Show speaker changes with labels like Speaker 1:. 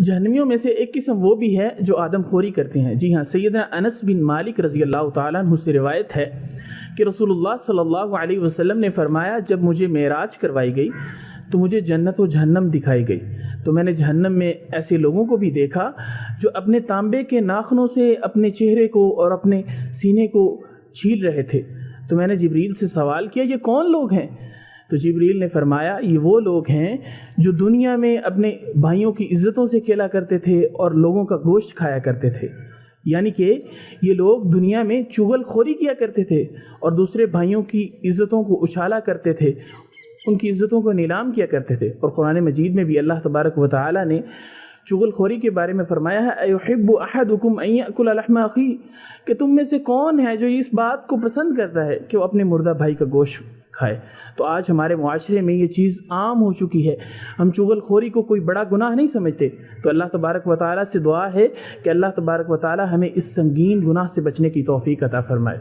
Speaker 1: جہنمیوں میں سے ایک قسم وہ بھی ہے جو آدم خوری کرتے ہیں۔ جی ہاں، سیدنا انس بن مالک رضی اللہ تعالیٰ عنہ سے روایت ہے کہ رسول اللہ صلی اللہ علیہ وسلم نے فرمایا، جب مجھے معراج کروائی گئی تو مجھے جنت و جہنم دکھائی گئی، تو میں نے جہنم میں ایسے لوگوں کو بھی دیکھا جو اپنے تانبے کے ناخنوں سے اپنے چہرے کو اور اپنے سینے کو چھیل رہے تھے۔ تو میں نے جبریل سے سوال کیا، یہ کون لوگ ہیں؟ تو جبریل نے فرمایا، یہ وہ لوگ ہیں جو دنیا میں اپنے بھائیوں کی عزتوں سے کھیلا کرتے تھے اور لوگوں کا گوشت کھایا کرتے تھے۔ یعنی کہ یہ لوگ دنیا میں چغل خوری کیا کرتے تھے اور دوسرے بھائیوں کی عزتوں کو اچھالا کرتے تھے، ان کی عزتوں کو نیلام کیا کرتے تھے۔ اور قرآن مجید میں بھی اللہ تبارک و تعالی نے چغل خوری کے بارے میں فرمایا ہے، ایحب احدکم ان یاکل لحم اخیہ، کہ تم میں سے کون ہے جو اس بات کو پسند کرتا ہے کہ وہ اپنے مردہ بھائی کا گوشت کھائے۔ تو آج ہمارے معاشرے میں یہ چیز عام ہو چکی ہے، ہم چغل خوری کو کوئی بڑا گناہ نہیں سمجھتے۔ تو اللہ تبارک و تعالیٰ سے دعا ہے کہ اللہ تبارک و تعالیٰ ہمیں اس سنگین گناہ سے بچنے کی توفیق عطا فرمائے۔